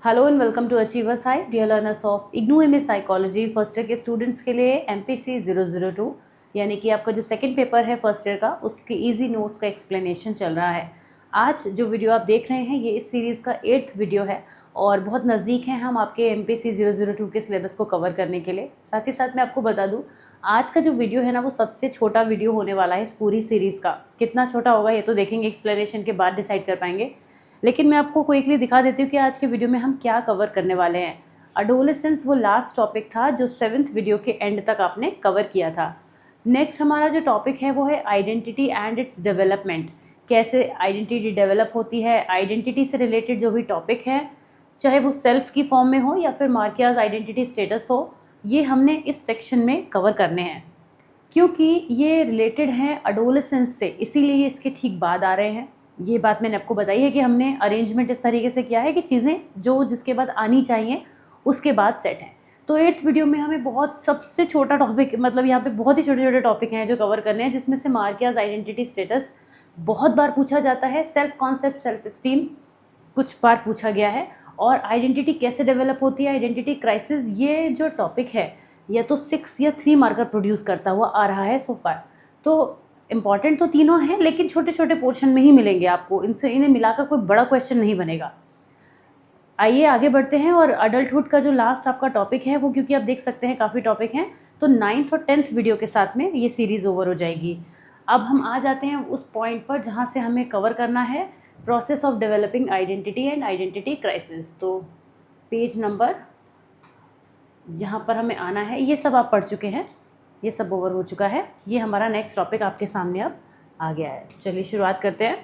Hello and welcome to achievers hi dear learners of IGNOU M psychology first year के students के लिए MPC 002 यानी कि आपका जो सेकंड पेपर है फर्स्ट ईयर का उसके इजी नोट्स का एक्सप्लेनेशन चल रहा है। आज जो वीडियो आप देख रहे हैं ये इस सीरीज़ का 8th वीडियो है और बहुत नज़दीक हैं हम आपके MPC 002 के सिलेबस को कवर करने के लिए। साथ ही साथ मैं आपको बता दूँ आज का जो वीडियो है ना वो सबसे छोटा वीडियो होने वाला है इस पूरी सीरीज़ का। कितना छोटा होगा ये तो देखेंगे, एक्सप्लेनेशन के बाद डिसाइड कर पाएंगे, लेकिन मैं आपको क्विकली दिखा देती हूँ कि आज के वीडियो में हम क्या कवर करने वाले हैं। अडोलेसेंस वो लास्ट टॉपिक था जो 7th वीडियो के एंड तक आपने कवर किया था। नेक्स्ट हमारा जो टॉपिक है वो है आइडेंटिटी एंड इट्स डेवलपमेंट। कैसे आइडेंटिटी डेवलप होती है, आइडेंटिटी से रिलेटेड जो भी टॉपिक है चाहे वो सेल्फ की फॉर्म में हो या फिर मार्कियाज आइडेंटिटी स्टेटस हो, ये हमने इस सेक्शन में कवर करने हैं। क्योंकि ये रिलेटेड हैं अडोलेसेंस से, इसीलिए ये इसके ठीक बाद आ रहे हैं। ये बात मैंने आपको बताई है कि हमने अरेंजमेंट इस तरीके से किया है कि चीज़ें जो जिसके बाद आनी चाहिए उसके बाद सेट हैं। तो 8th वीडियो में हमें बहुत सबसे छोटा टॉपिक, मतलब यहाँ पे बहुत ही छोटे छोटे टॉपिक हैं जो कवर करने हैं, जिसमें से मार्कियाज आइडेंटिटी स्टेटस बहुत बार पूछा जाता है, सेल्फ कॉन्सेप्ट सेल्फ स्टीम कुछ बार पूछा गया है, और आइडेंटिटी कैसे डेवलप होती है, आइडेंटिटी क्राइसिस, ये जो टॉपिक है या तो 6 या 3 मार्कर प्रोड्यूस करता हुआ आ रहा है सो फार। तो इम्पॉर्टेंट तो तीनों हैं लेकिन छोटे छोटे पोर्शन में ही मिलेंगे आपको, इन्हें मिलाकर कोई बड़ा क्वेश्चन नहीं बनेगा। आइए आगे बढ़ते हैं। और अडल्टहुड का जो लास्ट आपका टॉपिक है वो, क्योंकि आप देख सकते हैं काफ़ी टॉपिक हैं, तो 9th और 10th वीडियो के साथ में ये सीरीज़ ओवर हो जाएगी। अब हम आ जाते हैं उस पॉइंट पर जहाँ से हमें कवर करना है process of developing identity and identity crisis. तो पेज नंबर यहाँ पर हमें आना है, ये सब आप पढ़ चुके हैं, ये सब ओवर हो चुका है। ये हमारा नेक्स्ट टॉपिक आपके सामने अब आ गया है। चलिए शुरुआत करते हैं।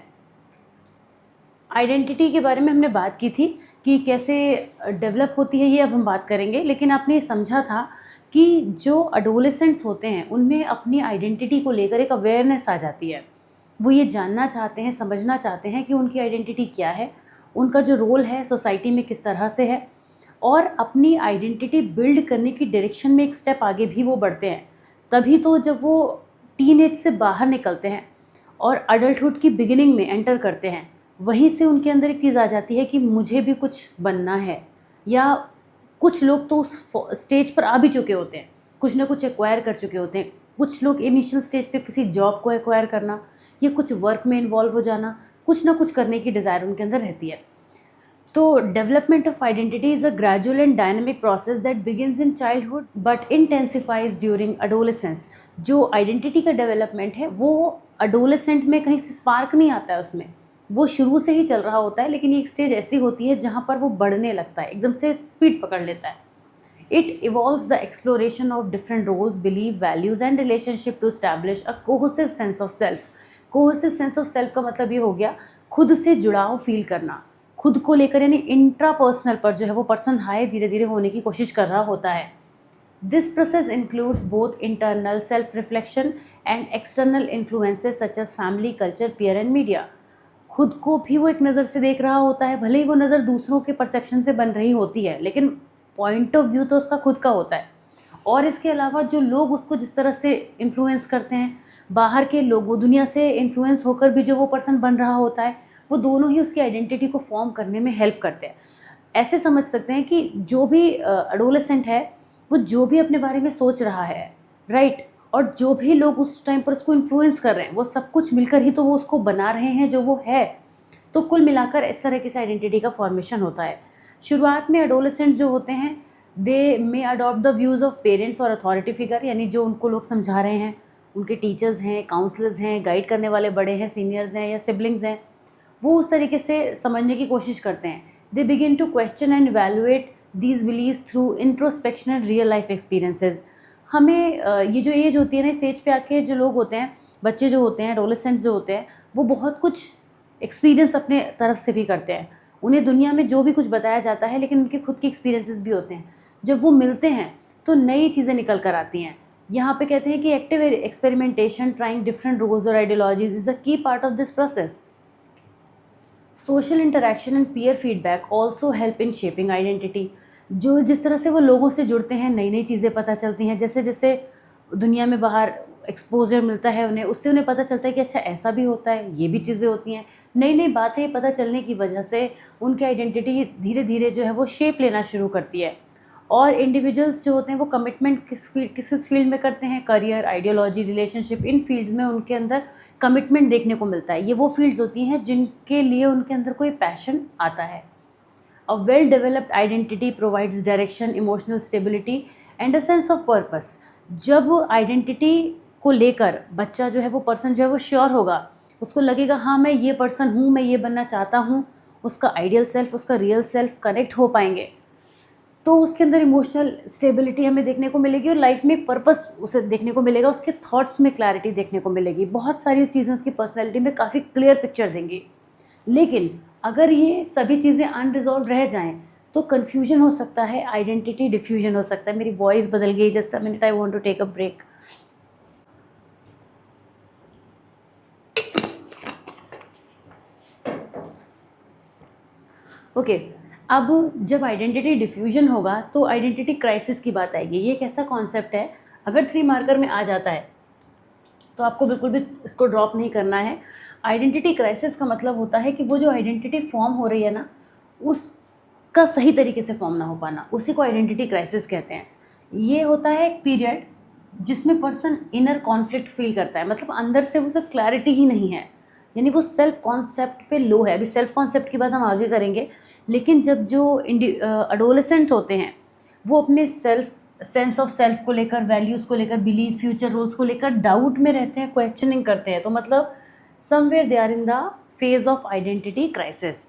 आइडेंटिटी के बारे में हमने बात की थी कि कैसे डेवलप होती है, ये अब हम बात करेंगे। लेकिन आपने ये समझा था कि जो अडोलेसेंट्स होते हैं उनमें अपनी आइडेंटिटी को लेकर एक अवेयरनेस आ जाती है। वो ये जानना चाहते हैं, समझना चाहते हैं कि उनकी आइडेंटिटी क्या है, उनका जो रोल है सोसाइटी में किस तरह से है, और अपनी आइडेंटिटी बिल्ड करने की डायरेक्शन में एक स्टेप आगे भी वो बढ़ते हैं। तभी तो जब वो टीनेज से बाहर निकलते हैं और अडल्टहुड की बिगिनिंग में एंटर करते हैं, वहीं से उनके अंदर एक चीज़ आ जाती है कि मुझे भी कुछ बनना है। या कुछ लोग तो उस स्टेज पर आ भी चुके होते हैं, कुछ ना कुछ एक्वायर कर चुके होते हैं। कुछ लोग इनिशियल स्टेज पे किसी जॉब को एक्वायर करना या कुछ वर्क में इन्वॉल्व हो जाना, कुछ ना कुछ करने की डिज़ायर उनके अंदर रहती है। तो development of identity is a gradual and dynamic process that begins in childhood but intensifies during adolescence. जो आइडेंटिटी का डेवलपमेंट है वो अडोलेसेंट में कहीं से स्पार्क नहीं आता है, उसमें वो शुरू से ही चल रहा होता है, लेकिन एक स्टेज ऐसी होती है जहाँ पर वो बढ़ने लगता है, एकदम से स्पीड पकड़ लेता है। It involves the exploration of different roles, believe, values and relationship to establish a cohesive sense of self. Cohesive sense of self का मतलब ये हो गया खुद से जुड़ाव फील करना, खुद को लेकर, यानी इंट्रापर्सनल पर जो है वो पर्सन हाई धीरे धीरे होने की कोशिश कर रहा होता है। This process includes both internal self reflection and external influences such as family, culture, peer and media. खुद को भी वो एक नज़र से देख रहा होता है, भले ही वो नज़र दूसरों के परसेप्शन से बन रही होती है, लेकिन पॉइंट ऑफ व्यू तो उसका खुद का होता है। और इसके अलावा जो लोग उसको जिस तरह से इन्फ्लुएंस करते हैं, बाहर के लोगों दुनिया से इन्फ्लुएंस होकर भी जो वो पर्सन बन रहा होता है, वो दोनों ही उसकी आइडेंटिटी को फॉर्म करने में हेल्प करते हैं। ऐसे समझ सकते हैं कि जो भी एडोलेसेंट है वो जो भी अपने बारे में सोच रहा है, राइट, और जो भी लोग उस टाइम पर उसको इन्फ्लुएंस कर रहे हैं, वो सब कुछ मिलकर ही तो वो उसको बना रहे हैं जो वो है। तो कुल मिलाकर इस तरह की आइडेंटिटी का फॉर्मेशन होता है। शुरुआत में एडोलेसेंट जो होते हैं they may adopt the views of parents और अथॉरिटी फिगर, यानी जो उनको लोग समझा रहे हैं, उनके टीचर्स हैं, काउंसलर्स हैं, गाइड करने वाले बड़े हैं, सीनियर्स हैं या सिबलिंग्स हैं, वो उस तरीके से समझने की कोशिश करते हैं। They begin to question and evaluate these beliefs through introspection and real life experiences. हमें ये जो एज होती है ना, इस एज पे आके जो लोग होते हैं, बच्चे जो होते हैं, एडोलेसेंट्स जो होते हैं, वो बहुत कुछ एक्सपीरियंस अपने तरफ से भी करते हैं। उन्हें दुनिया में जो भी कुछ बताया जाता है, लेकिन उनके खुद के एक्सपीरियंसेस भी होते हैं। जब वो मिलते हैं तो नई चीज़ें निकल कर आती हैं। यहाँ पे कहते हैं कि active experimentation, trying different roles और ideologies is a key part of this process. Social interaction and peer feedback also help in shaping identity. जो जिस तरह से वो लोगों से जुड़ते हैं, नई नई चीज़ें पता चलती हैं, जैसे जैसे दुनिया में बाहर एक्सपोजर मिलता है उन्हें, उससे उन्हें पता चलता है कि अच्छा ऐसा भी होता है, ये भी चीज़ें होती हैं। नई नई बातें पता चलने की वजह से उनकी आइडेंटिटी धीरे धीरे जो है वो शेप लेना शुरू करती है। और इंडिविजुअल्स जो होते हैं वो कमिटमेंट किस फील्ड में करते हैं, करियर, आइडियोलॉजी, रिलेशनशिप, इन फील्ड्स में उनके अंदर कमिटमेंट देखने को मिलता है। ये वो फील्ड्स होती हैं जिनके लिए उनके अंदर कोई पैशन आता है। A well-developed identity provides direction, emotional stability and a sense of purpose. जब आइडेंटिटी को लेकर बच्चा जो है वो पर्सन जो है वो श्योर होगा, उसको लगेगा हाँ मैं ये पर्सन हूँ, मैं ये बनना चाहता हूँ, उसका आइडियल सेल्फ, उसका रियल सेल्फ कनेक्ट हो पाएंगे, तो उसके अंदर इमोशनल स्टेबिलिटी हमें देखने को मिलेगी और लाइफ में एक पर्पस उसे देखने को मिलेगा, उसके थॉट्स में क्लैरिटी देखने को मिलेगी, बहुत सारी चीज़ें उसकी पर्सनैलिटी में काफ़ी क्लियर पिक्चर देंगी। लेकिन अगर ये सभी चीज़ें अनरिजॉल्व रह जाएं तो कन्फ्यूजन हो सकता है, आइडेंटिटी डिफ्यूजन हो सकता है। मेरी वॉइस बदल गई, just a minute, I want to take a break. Okay, अब जब आइडेंटिटी डिफ्यूजन होगा तो आइडेंटिटी क्राइसिस की बात आएगी। ये एक ऐसा कॉन्सेप्ट है, अगर 3 मार्कर में आ जाता है तो आपको बिल्कुल भी इसको ड्रॉप नहीं करना है। आइडेंटिटी क्राइसिस का मतलब होता है कि वो जो आइडेंटिटी फॉर्म हो रही है ना, उसका सही तरीके से फॉर्म ना हो पाना, उसी को आइडेंटिटी क्राइसिस कहते हैं। ये होता है एक पीरियड जिसमें पर्सन इनर कॉन्फ्लिक्ट फील करता है, मतलब अंदर से उसे क्लैरिटी ही नहीं है, यानी वो सेल्फ कॉन्सेप्ट पे लो है। अभी सेल्फ कॉन्सेप्ट की बात हम आगे करेंगे, लेकिन जब जो एडोलेसेंट होते हैं वो अपने सेंस ऑफ सेल्फ को लेकर, वैल्यूज़ को लेकर, बिलीव, फ्यूचर रोल्स को लेकर डाउट में रहते हैं, क्वेश्चनिंग करते हैं, तो मतलब somewhere they are in the phase of identity crisis.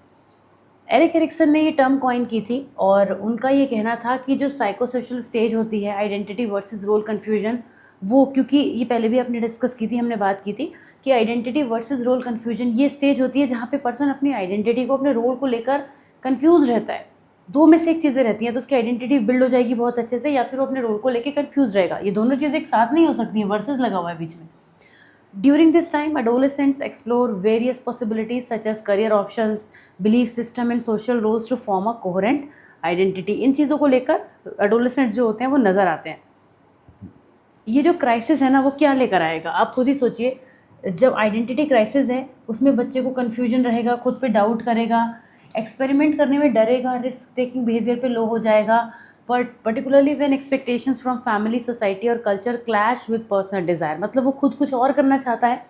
Erik Erikson ने ये टर्म कॉइन की थी और उनका ये कहना था कि जो साइकोसोशल स्टेज होती है, आइडेंटिटी वर्सेस रोल कन्फ्यूजन, वो, क्योंकि ये पहले भी आपने डिस्कस की थी, हमने बात की थी कि आइडेंटिटी वर्सेस रोल कन्फ्यूजन ये स्टेज होती है जहाँ पे पर्सन अपनी आइडेंटिटी को, अपने रोल को लेकर कन्फ्यूज रहता है। दो में से एक चीज़ें रहती हैं, तो उसकी आइडेंटिटी बिल्ड हो जाएगी बहुत अच्छे से, या फिर वो अपने रोल को लेकर कन्फ्यूज रहेगा। ये दोनों चीज़ें एक साथ नहीं हो सकती हैं, वर्सेस लगा हुआ है बीच में। During this time, adolescents explore various possibilities such as career options, belief system and social roles to form a coherent identity. इन चीज़ों को लेकर adolescents जो होते हैं वो नज़र आते हैं। ये जो क्राइसिस है ना, वो क्या लेकर आएगा आप खुद ही सोचिए। जब आइडेंटिटी क्राइसिस है उसमें बच्चे को कन्फ्यूजन रहेगा, खुद पे डाउट करेगा, एक्सपेरिमेंट करने में डरेगा, रिस्क टेकिंग बिहेवियर पे लो हो जाएगा, particularly when expectations from family, society और culture clash with personal desire. मतलब वो खुद कुछ और करना चाहता है,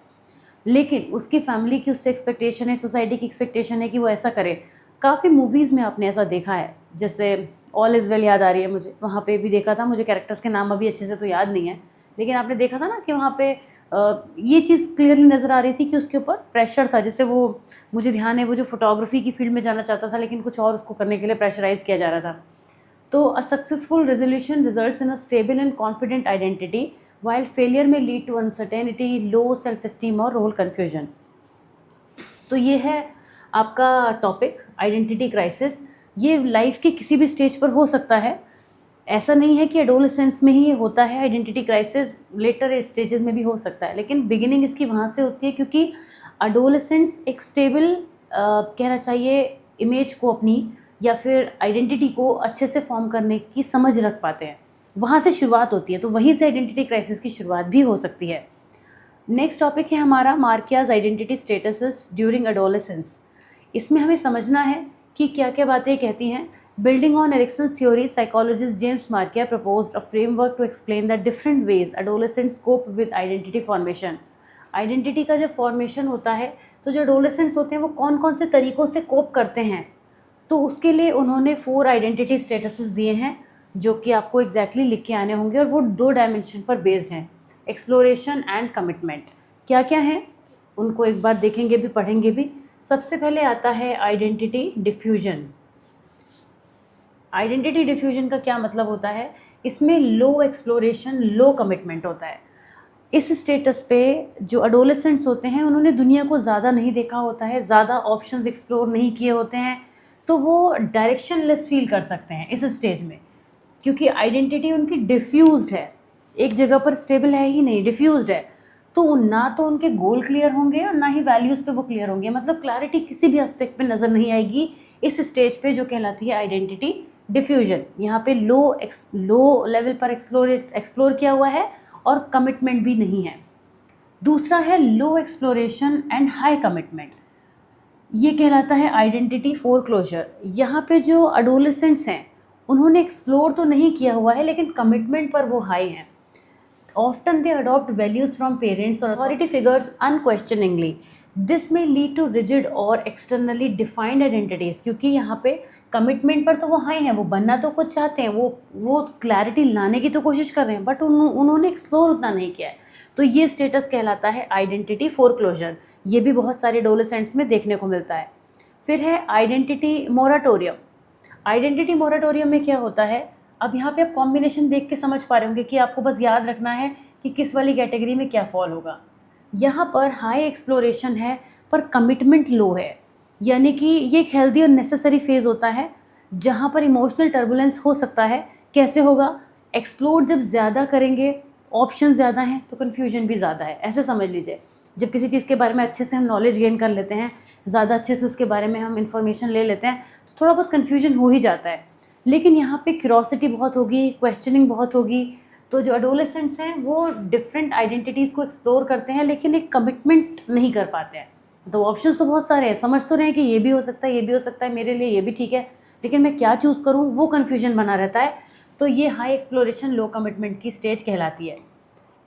लेकिन उसकी फैमिली की उससे एक्सपेक्टेशन है, सोसाइटी की एक्सपेक्टेशन है कि वो ऐसा करे। काफ़ी मूवीज़ में आपने ऐसा देखा है, जैसे ऑल इज़ वेल याद आ रही है मुझे, वहाँ पे भी देखा था। मुझे कैरेक्टर्स के नाम अभी अच्छे से तो याद नहीं है, लेकिन आपने देखा था ना कि वहाँ पे ये चीज़ क्लियरली नज़र आ रही थी कि उसके ऊपर प्रेशर था। जैसे वो, मुझे ध्यान है, वो जो फोटोग्राफी की फील्ड में जाना चाहता था, लेकिन कुछ और उसको करने के लिए प्रेशराइज़ किया जा रहा था। तो a successful resolution results in a stable and confident identity, while failure में lead to uncertainty, low self esteem और रोल कन्फ्यूजन। तो ये है आपका टॉपिक, आइडेंटिटी क्राइसिस। ये लाइफ के किसी भी स्टेज पर हो सकता है, ऐसा नहीं है कि एडोलेसेंस में ही होता है आइडेंटिटी क्राइसिस, लेटर स्टेजेस में भी हो सकता है, लेकिन बिगिनिंग इसकी वहाँ से होती है क्योंकि एडोलेसेंस एक स्टेबल कहना चाहिए इमेज को अपनी, या फिर आइडेंटिटी को अच्छे से फॉर्म करने की समझ रख पाते हैं, वहाँ से शुरुआत होती है। तो वहीं से आइडेंटिटी क्राइसिस की शुरुआत भी हो सकती है। नेक्स्ट टॉपिक है हमारा मार्कियाज आइडेंटिटी स्टेटसेस ड्यूरिंग एडोलेसेंस। इसमें हमें समझना है कि क्या क्या बातें कहती हैं। Building on Erikson's theory, psychologist James Marcia proposed a framework to explain the different ways adolescents cope with identity formation. Identity का जब फॉर्मेशन होता है तो जो एडोलेसेंट्स होते हैं वो कौन कौन से तरीक़ों से कोप करते हैं, तो उसके लिए उन्होंने 4 आइडेंटिटी स्टेटसेस दिए हैं, जो कि आपको एग्जैक्टली लिख के आने होंगे, और वो 2 डायमेंशन पर बेस्ड हैं, एक्सप्लोरेशन एंड कमिटमेंट। क्या क्या है उनको एक बार देखेंगे भी, पढ़ेंगे भी। सबसे पहले आता है आइडेंटिटी डिफ्यूजन। आइडेंटिटी डिफ्यूजन का क्या मतलब होता है, इसमें लो एक्सप्लोरेशन, लो कमिटमेंट होता है। इस स्टेटस पे जो एडोलेसेंट्स होते हैं उन्होंने दुनिया को ज़्यादा नहीं देखा होता है, ज़्यादा ऑप्शंस एक्सप्लोर नहीं किए होते हैं, तो वो डायरेक्शनलेस फील कर सकते हैं इस स्टेज में, क्योंकि आइडेंटिटी उनकी डिफ्यूज्ड है, एक जगह पर स्टेबल है ही नहीं, डिफ्यूज्ड है। तो ना तो उनके गोल क्लियर होंगे और ना ही वैल्यूज़ पे वो क्लियर होंगे, मतलब क्लैरिटी किसी भी एस्पेक्ट पे नज़र नहीं आएगी इस स्टेज पे, जो कहलाती है आइडेंटिटी डिफ्यूजन। यहाँ पे लो लेवल पर एक्सप्लोर किया हुआ है और कमिटमेंट भी नहीं है। दूसरा है लो एक्सप्लोरेशन एंड हाई कमिटमेंट, ये कहलाता है आइडेंटिटी फोरक्लोजर। यहाँ पे जो अडोलेसेंट्स हैं उन्होंने एक्सप्लोर तो नहीं किया हुआ है लेकिन कमिटमेंट पर वो हाई हैं। Often they adopt values from parents or authority figures unquestioningly. This may lead to rigid or externally defined identities, क्योंकि यहाँ पे कमिटमेंट पर तो वो हाई हैं, वो बनना तो कुछ चाहते हैं, वो क्लैरिटी लाने की तो कोशिश कर रहे हैं, बट उन्होंने एक्सप्लोर उतना नहीं किया है। तो ये स्टेटस कहलाता है आइडेंटिटी फोरक्लोजर। ये भी बहुत सारे एडोलेसेंट्स में देखने को मिलता है। फिर है आइडेंटिटी मोराटोरियम। आइडेंटिटी मोराटोरियम में क्या होता है, अब यहाँ पे आप कॉम्बिनेशन देख के समझ पा रहे होंगे कि आपको बस याद रखना है कि किस वाली कैटेगरी में क्या फॉल होगा। यहाँ पर हाई एक्सप्लोरेशन है पर कमिटमेंट लो है, यानी कि ये एक हेल्दी और नेसेसरी फेज़ होता है जहाँ पर इमोशनल टर्बुलेंस हो सकता है। कैसे होगा, एक्सप्लोर जब ज़्यादा करेंगे, ऑप्शन ज़्यादा हैं तो कन्फ्यूजन भी ज़्यादा है, ऐसे समझ लीजिए। जब किसी चीज़ के बारे में अच्छे से हम नॉलेज गेन कर लेते हैं, ज़्यादा अच्छे से उसके बारे में हम इंफॉर्मेशन ले लेते हैं, तो थोड़ा बहुत कन्फ्यूजन हो ही जाता है। लेकिन यहाँ पे क्यूरोसिटी बहुत होगी, क्वेश्चनिंग बहुत होगी। तो जो एडोलेसेंट्स हैं वो डिफरेंट आइडेंटिटीज़ को एक्सप्लोर करते हैं लेकिन एक कमिटमेंट नहीं कर पाते हैं। तो ऑप्शंस तो बहुत सारे हैं, समझ तो रहे हैं कि ये भी हो सकता है, ये भी हो सकता है, मेरे लिए ये भी ठीक है, लेकिन मैं क्या चूज़ करूँ वो कन्फ्यूजन बना रहता है। तो ये हाई एक्सप्लोरेशन लो कमिटमेंट की स्टेज कहलाती है।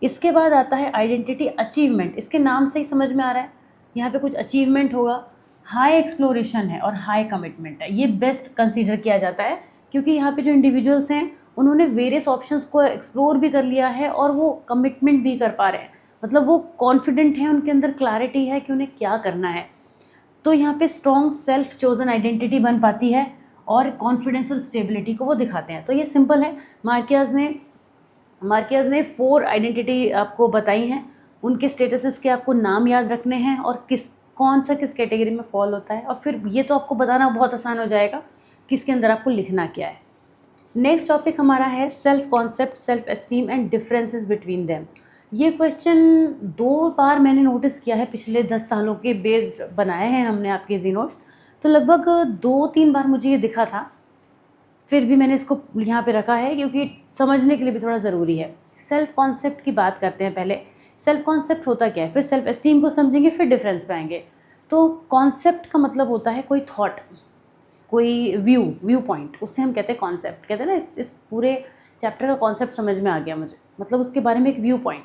इसके बाद आता है आइडेंटिटी अचीवमेंट। इसके नाम से ही समझ में आ रहा है यहाँ पे कुछ अचीवमेंट होगा। हाई एक्सप्लोरेशन है और हाई कमिटमेंट है, ये बेस्ट कंसीडर किया जाता है क्योंकि यहाँ पे जो इंडिविजुअल्स हैं उन्होंने वेरियस ऑप्शंस को एक्सप्लोर भी कर लिया है और वो कमिटमेंट भी कर पा रहे हैं, मतलब वो कॉन्फिडेंट हैं, उनके अंदर क्लैरिटी है कि उन्हें क्या करना है। तो यहाँ पे स्ट्रॉन्ग सेल्फ चोजन आइडेंटिटी बन पाती है और कॉन्फिडेंस और स्टेबिलिटी को वो दिखाते हैं। तो ये सिंपल है। मार्कियाज ने 4 आइडेंटिटी आपको बताई हैं, उनके स्टेटसेस के आपको नाम याद रखने हैं और कौन सा किस कैटेगरी में फॉल होता है, और फिर ये तो आपको बताना बहुत आसान हो जाएगा किसके अंदर आपको लिखना क्या है। नेक्स्ट टॉपिक हमारा है self concept, self esteem and differences between them. ये क्वेश्चन 2 बार मैंने नोटिस किया है, पिछले 10 सालों के बेस्ड बनाए हैं हमने आपके जी नोट्स, तो लगभग 2-3 बार मुझे ये दिखा था, फिर भी मैंने इसको यहाँ पे रखा है क्योंकि समझने के लिए भी थोड़ा ज़रूरी है। सेल्फ कॉन्सेप्ट की बात करते हैं पहले। सेल्फ कॉन्सेप्ट होता क्या है, फिर सेल्फ एस्टीम को समझेंगे, फिर डिफरेंस पे आएंगे। तो कॉन्सेप्ट का मतलब होता है कोई थॉट, कोई व्यू पॉइंट, उससे हम कहते हैं कॉन्सेप्ट। कहते हैं ना इस पूरे चैप्टर का कॉन्सेप्ट समझ में आ गया मुझे, मतलब उसके बारे में एक व्यू पॉइंट।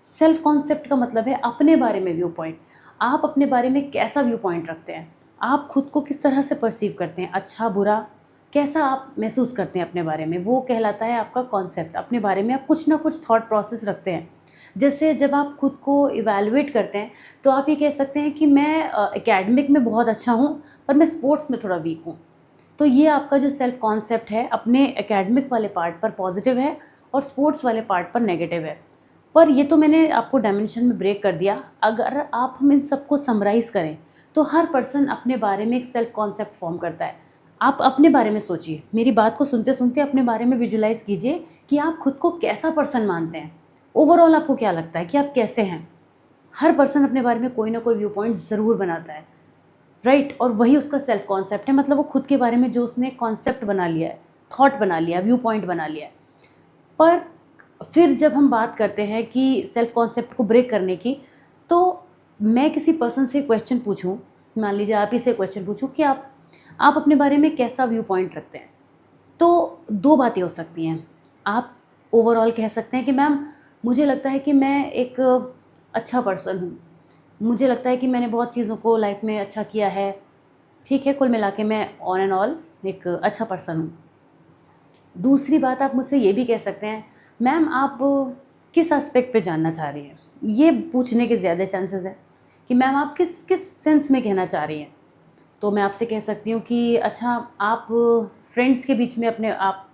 सेल्फ कॉन्सेप्ट का मतलब है अपने बारे में व्यू पॉइंट। आप अपने बारे में कैसा व्यू पॉइंट रखते हैं, आप खुद को किस तरह से परसीव करते हैं, अच्छा बुरा, कैसा आप महसूस करते हैं अपने बारे में, वो कहलाता है आपका कॉन्सेप्ट। अपने बारे में आप कुछ ना कुछ थॉट प्रोसेस रखते हैं। जैसे जब आप खुद को इवैल्यूएट करते हैं तो आप ये कह सकते हैं कि मैं एकेडमिक में बहुत अच्छा हूँ पर मैं स्पोर्ट्स में थोड़ा वीक हूँ। तो ये आपका जो सेल्फ कॉन्सेप्ट है अपने एकेडमिक वाले पार्ट पर पॉजिटिव है और स्पोर्ट्स वाले पार्ट पर नेगेटिव है। पर ये तो मैंने आपको डायमेंशन में ब्रेक कर दिया। अगर हम इन सबको समराइज़ करें तो हर पर्सन अपने बारे में एक सेल्फ कॉन्सेप्ट फॉर्म करता है। आप अपने बारे में सोचिए, मेरी बात को सुनते सुनते अपने बारे में विजुलाइज़ कीजिए कि आप खुद को कैसा पर्सन मानते हैं। ओवरऑल आपको क्या लगता है कि आप कैसे हैं। हर पर्सन अपने बारे में कोई ना कोई व्यू पॉइंट ज़रूर बनाता है, राइट, और वही उसका सेल्फ कॉन्सेप्ट है। मतलब वो खुद के बारे में जो उसने कॉन्सेप्ट बना लिया है, थॉट बना लिया, व्यू पॉइंट बना लिया है। पर फिर जब हम बात करते हैं कि सेल्फ कॉन्सेप्ट को ब्रेक करने की, तो मैं किसी पर्सन से क्वेश्चन पूछूं, मान लीजिए आप ही से क्वेश्चन पूछूं कि आप अपने बारे में कैसा व्यू पॉइंट रखते हैं, तो 2 बातें हो सकती हैं। आप ओवरऑल कह सकते हैं कि मैम मुझे लगता है कि मैं एक अच्छा पर्सन हूँ, मुझे लगता है कि मैंने बहुत चीज़ों को लाइफ में अच्छा किया है, ठीक है, कुल मिला के मैं ऑन एंड ऑल एक अच्छा पर्सन हूँ। दूसरी बात आप मुझसे ये भी कह सकते हैं, मैम आप किस एस्पेक्ट पे जानना चाह रही हैं। ये पूछने के ज़्यादा चांसेस हैं कि मैम आप किस किस सेंस में कहना चाह रही हैं। तो मैं आपसे कह सकती हूँ कि अच्छा आप फ्रेंड्स के बीच में अपने आप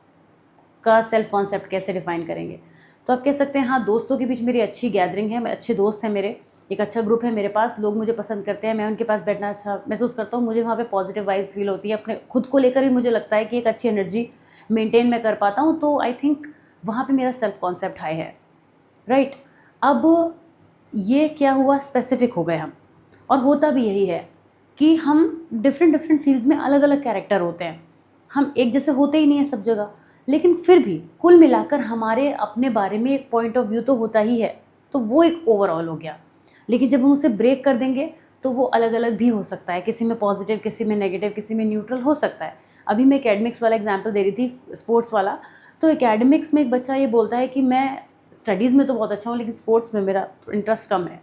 का सेल्फ कॉन्सेप्ट कैसे डिफ़ाइन करेंगे। तो आप कह सकते हैं हाँ, दोस्तों के बीच मेरी अच्छी गैदरिंग है, अच्छे दोस्त हैं मेरे, एक अच्छा ग्रुप है मेरे पास, लोग मुझे पसंद करते हैं, मैं उनके पास बैठना अच्छा महसूस करता हूँ, मुझे वहाँ पे पॉजिटिव वाइब्स फील होती है, अपने खुद को लेकर भी मुझे लगता है कि एक अच्छी एनर्जी मेंटेन मैं कर पाता हूँ। तो आई थिंक वहाँ पे मेरा सेल्फ कॉन्सेप्ट हाई है, राइट। अब ये क्या हुआ, स्पेसिफिक हो गए हम, और होता भी यही है कि हम डिफरेंट फील्ड्स में अलग अलग कैरेक्टर होते हैं, हम एक जैसे होते ही नहीं है सब जगह। लेकिन फिर भी कुल मिलाकर हमारे अपने बारे में एक पॉइंट ऑफ व्यू तो होता ही है, तो वो एक ओवरऑल हो गया। लेकिन जब हम उसे ब्रेक कर देंगे तो वो अलग अलग भी हो सकता है, किसी में पॉजिटिव, किसी में नेगेटिव, किसी में न्यूट्रल हो सकता है। अभी मैं एकेडमिक्स वाला एग्जाम्पल दे रही थी, स्पोर्ट्स वाला। तो एकेडमिक्स में एक बच्चा ये बोलता है कि मैं स्टडीज़ में तो बहुत अच्छा हूँ लेकिन स्पोर्ट्स में मेरा इंटरेस्ट कम है,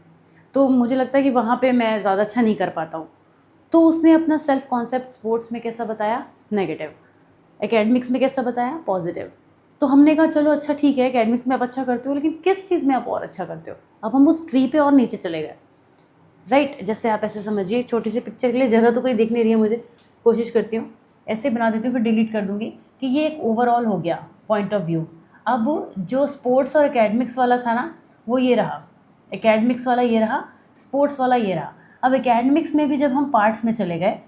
तो मुझे लगता है कि वहाँ पे मैं ज़्यादा अच्छा नहीं कर पाता हूँ। तो उसने अपना सेल्फ कॉन्सेप्ट स्पोर्ट्स में कैसा बताया, नेगेटिव, एकेडमिक्स में कैसा बताया, पॉजिटिव। तो हमने कहा चलो अच्छा ठीक है, एकेडमिक्स में आप अच्छा करते हो लेकिन किस चीज़ में आप और अच्छा करते हो। अब हम उस ट्री पे और नीचे चले गए, राइट। जैसे आप ऐसे समझिए, छोटी सी पिक्चर के लिए जगह तो कोई दिख नहीं रही है मुझे, कोशिश करती हूँ ऐसे बना देती हूँ, फिर डिलीट कर दूँगी कि ये एक ओवरऑल हो गया पॉइंट ऑफ व्यू। अब जो स्पोर्ट्स और एकेडमिक्स वाला था ना, वो ये रहा, एकेडमिक्स वाला ये रहा, स्पोर्ट्स वाला ये रहा। अब एकेडमिक्स में भी जब हम पार्ट्स में चले गए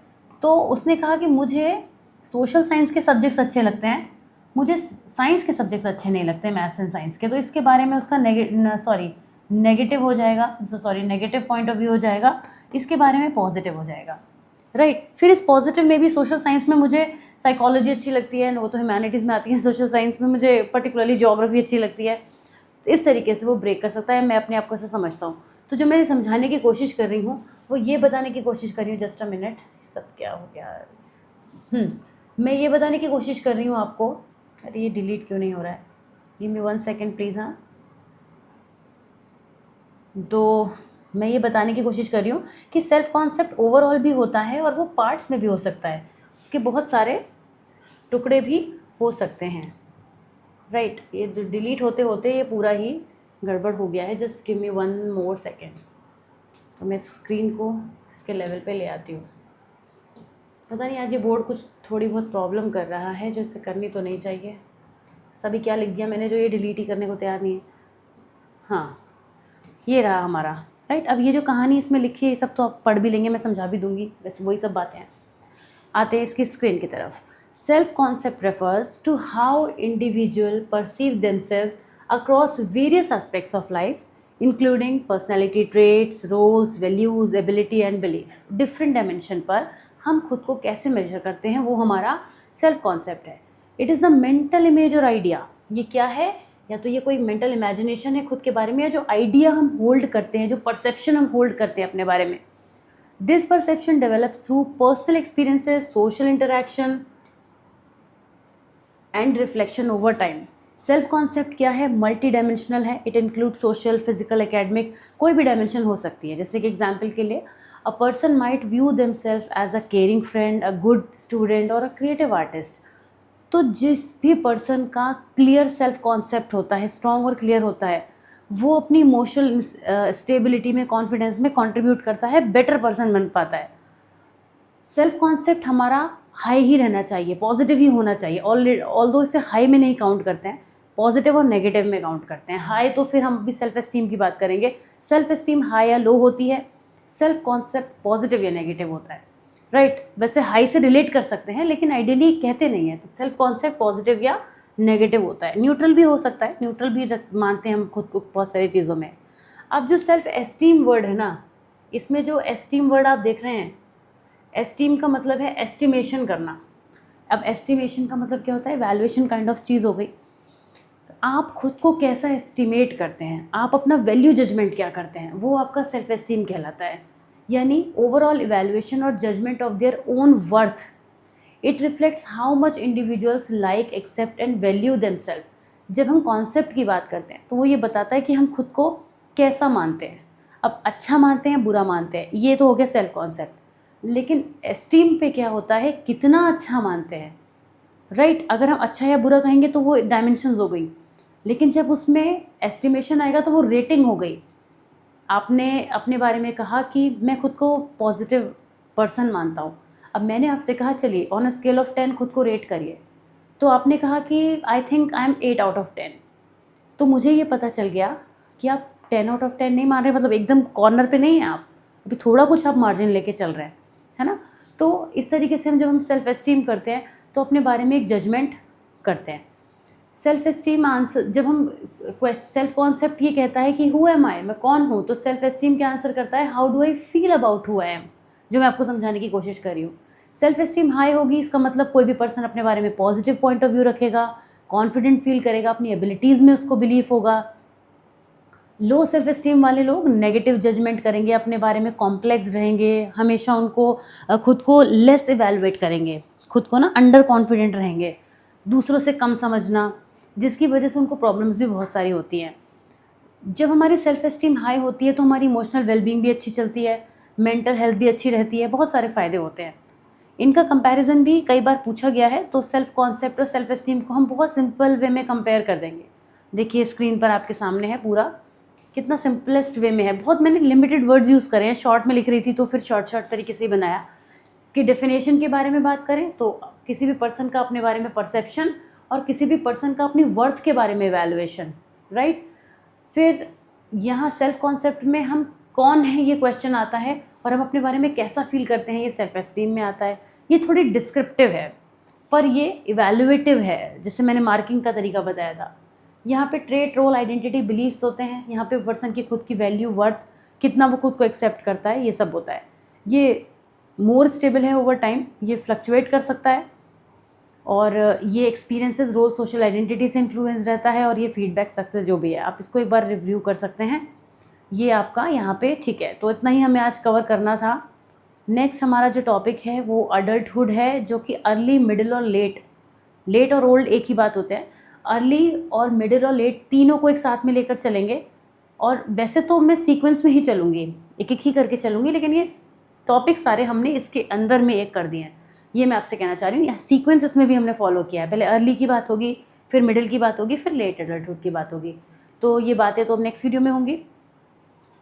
तो उसने कहा कि मुझे सोशल साइंस के सब्जेक्ट्स अच्छे लगते हैं, मुझे साइंस के सब्जेक्ट्स अच्छे नहीं लगते, मैथ्स एंड साइंस के। तो इसके बारे में उसका नेगेटिव हो जाएगा, नेगेटिव पॉइंट ऑफ व्यू हो जाएगा, इसके बारे में पॉजिटिव हो जाएगा, राइट। फिर इस पॉजिटिव में भी सोशल साइंस में मुझे साइकोलॉजी अच्छी लगती है, वो तो ह्यूमैनिटीज़ में आती है, सोशल साइंस में मुझे पर्टिकुलरली ज्योग्राफी अच्छी लगती है। तो इस तरीके से वो ब्रेक कर सकता है, मैं अपने आप को ऐसे समझता हूँ। तो जो मैं समझाने की कोशिश कर रही हूँ वो ये बताने की कोशिश कर रही हूँ, जस्ट अ मिनट, सब क्या हो गया, मैं ये बताने की कोशिश कर रही हूँ आपको, अरे ये डिलीट क्यों नहीं हो रहा है, गिव मी 1 सेकेंड प्लीज़। हाँ, तो मैं ये बताने की कोशिश कर रही हूँ कि सेल्फ कॉन्सेप्ट ओवरऑल भी होता है और वो पार्ट्स में भी हो सकता है, उसके बहुत सारे टुकड़े भी हो सकते हैं, राइट। ये डिलीट होते होते ये पूरा ही गड़बड़ हो गया है, just give me 1 more second. तो मैं स्क्रीन को इसके लेवल पे ले आती हूँ। पता नहीं आज ये बोर्ड कुछ थोड़ी बहुत प्रॉब्लम कर रहा है, जो इसे करनी तो नहीं चाहिए। सभी क्या लिख दिया मैंने जो ये डिलीट ही करने को तैयार नहीं है। हाँ, ये रहा हमारा, राइट। अब ये जो कहानी इसमें लिखी है ये सब तो आप पढ़ भी लेंगे, मैं समझा भी दूंगी, वैसे वही सब बातें हैं। आते हैं इसकी स्क्रीन की तरफ। Self concept refers to how individual perceive themselves across various aspects of life including personality traits, roles, values, ability and belief. Different dimension पर हम खुद को कैसे मेजर करते हैं, वो हमारा सेल्फ कॉन्सेप्ट है। It is the mental image और आइडिया। ये क्या है, या तो ये कोई मेंटल इमेजिनेशन है खुद के बारे में, या जो आइडिया हम होल्ड करते हैं, जो परसेप्शन हम होल्ड करते हैं अपने बारे में। This perception develops through personal experiences, social interaction and reflection over time. Self concept क्या है, मल्टी डायमेंशनल है। It include social, physical, academic, कोई भी डायमेंशन हो सकती है। जैसे कि एग्जाम्पल के लिए a person might view themself as a caring friend, a good student और अ क्रिएटिव आर्टिस्ट। तो जिस भी पर्सन का क्लियर सेल्फ कॉन्सेप्ट होता है, स्ट्रॉन्ग और क्लियर होता है, वो अपनी इमोशनल स्टेबिलिटी में, कॉन्फिडेंस में कंट्रीब्यूट करता है, बेटर पर्सन बन पाता है। सेल्फ कॉन्सेप्ट हमारा हाई ही रहना चाहिए, पॉजिटिव ही होना चाहिए। ऑल्दो इसे हाई में नहीं काउंट करते हैं, पॉजिटिव और नेगेटिव में काउंट करते हैं। हाई तो फिर हम भी सेल्फ एस्टीम की बात करेंगे, सेल्फ एस्टीम हाई या लो होती है, सेल्फ कॉन्सेप्ट पॉजिटिव या नेगेटिव होता है, राइट। वैसे हाई से रिलेट कर सकते हैं लेकिन आइडियली कहते नहीं है। तो सेल्फ कॉन्सेप्ट पॉजिटिव या नेगेटिव होता है, न्यूट्रल भी हो सकता है, न्यूट्रल भी मानते हैं हम खुद को बहुत सारी चीज़ों में। अब जो सेल्फ एस्टीम वर्ड है ना, इसमें जो एस्टीम वर्ड आप देख रहे हैं, एस्टीम का मतलब है एस्टिमेशन करना। अब एस्टिमेशन का मतलब क्या होता है, वैल्यूएशन काइंड ऑफ चीज़ हो गई। तो आप खुद को कैसा एस्टिमेट करते हैं, आप अपना वैल्यू जजमेंट क्या करते हैं, वो आपका सेल्फ एस्टीम कहलाता है। यानी ओवरऑल इवैल्यूएशन और judgement of their own worth. It reflects how much individuals like, accept and value themself. जब हम कॉन्सेप्ट की बात करते हैं तो वो ये बताता है कि हम खुद को कैसा मानते हैं। अब अच्छा मानते हैं, बुरा मानते हैं, ये तो हो गया सेल्फ कॉन्सेप्ट। लेकिन एस्टीम पे क्या होता है, कितना अच्छा मानते हैं, राइट। अगर हम अच्छा या बुरा कहेंगे तो वो डायमेंशंस हो गई, लेकिन जब उसमें एस्टिमेशन आएगा तो वो रेटिंग हो गई। आपने अपने बारे में कहा कि मैं खुद को पॉजिटिव पर्सन मानता हूँ। अब मैंने आपसे कहा चलिए ऑन अ स्केल ऑफ 10 खुद को रेट करिए, तो आपने कहा कि I think I am 8 out of 10। तो मुझे ये पता चल गया कि आप 10 आउट ऑफ 10 नहीं मान रहे, मतलब एकदम कॉर्नर पे नहीं हैं आप, अभी थोड़ा कुछ आप मार्जिन लेके चल रहे हैं, है ना। तो इस तरीके से जब हम सेल्फ एस्टीम करते हैं तो अपने बारे में एक जजमेंट करते हैं। सेल्फ एस्टीम आंसर, जब हम सेल्फ कॉन्सेप्ट ये कहता है कि हु एम आई, मैं कौन हूँ, तो सेल्फ एस्टीम क्या आंसर करता है, how do I feel about who I am, जो मैं आपको समझाने की कोशिश कर रही हूँ। सेल्फ एस्टीम हाई होगी, इसका मतलब कोई भी पर्सन अपने बारे में पॉजिटिव पॉइंट ऑफ व्यू रखेगा, कॉन्फिडेंट फील करेगा, अपनी एबिलिटीज़ में उसको बिलीफ होगा। लो सेल्फ एस्टीम वाले लोग नेगेटिव जजमेंट करेंगे, अपने बारे में कॉम्प्लेक्स रहेंगे, हमेशा उनको खुद को लेस इवैल्यूएट करेंगे, खुद को ना अंडर कॉन्फिडेंट रहेंगे, दूसरों से कम समझना, जिसकी वजह से उनको प्रॉब्लम्स भी बहुत सारी होती हैं। जब हमारी सेल्फ एस्टीम हाई होती है तो हमारी इमोशनल वेलबींग भी अच्छी चलती है, मेंटल हेल्थ भी अच्छी रहती है, बहुत सारे फ़ायदे होते हैं। इनका कंपैरिजन भी कई बार पूछा गया है, तो सेल्फ कॉन्सेप्ट और सेल्फ एस्टीम को हम बहुत सिंपल वे में कंपेयर कर देंगे। देखिए स्क्रीन पर आपके सामने है पूरा, कितना सिंपलेस्ट वे में है। बहुत मैंने लिमिटेड वर्ड्स यूज़ करे हैं, शॉर्ट में लिख रही थी तो फिर शॉर्ट तरीके से ही बनाया। इसकी डेफिनेशन के बारे में बात करें तो किसी भी पर्सन का अपने बारे में परसेप्शन और किसी भी पर्सन का अपनी वर्थ के बारे में इवैल्यूएशन, राइट। फिर यहाँ सेल्फ कॉन्सेप्ट में हम कौन है ये क्वेश्चन आता है, और हम अपने बारे में कैसा फील करते हैं ये सेल्फ एस्टीम में आता है। ये थोड़ी डिस्क्रिप्टिव है पर ये इवैल्यूएटिव है, जिससे मैंने मार्किंग का तरीका बताया था। यहाँ पे ट्रेट, रोल, आइडेंटिटी, बिलीफ्स होते हैं। यहाँ पे पर्सन की खुद की वैल्यू, वर्थ, कितना वो खुद को एक्सेप्ट करता है, ये सब होता है। ये मोर स्टेबल है ओवर टाइम, ये फ्लक्चुएट कर सकता है, और ये एक्सपीरियंसेस, रोल, सोशल आइडेंटिटी से इन्फ्लुएंस रहता है, और ये फीडबैक, सक्सेस जो भी है, आप इसको एक बार रिव्यू कर सकते हैं। ये आपका यहाँ पे ठीक है। तो इतना ही हमें आज कवर करना था। नेक्स्ट हमारा जो टॉपिक है वो अडल्टहुड है, जो कि अर्ली, मिडिल और लेट और ओल्ड एक ही बात होते हैं। अर्ली और मिडिल और लेट तीनों को एक साथ में लेकर चलेंगे, और वैसे तो मैं सीक्वेंस में ही चलूँगी, एक एक ही करके चलूँगी, लेकिन ये टॉपिक सारे हमने इसके अंदर में एक कर दिए हैं। ये मैं आपसे कहना चाह रही हूँ। सीक्वेंस इसमें भी हमने फॉलो किया है। पहले अर्ली की बात होगी, फिर मिडिल की बात होगी, फिर लेट अडल्टहुड की बात होगी। तो ये बातें तो अब नेक्स्ट वीडियो में होंगी।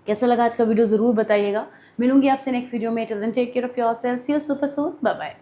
कैसा लगा आज का वीडियो ज़रूर बताइएगा। मिलूंगी आपसे नेक्स्ट वीडियो में। Till then take care of yourself, see you super soon, bye bye.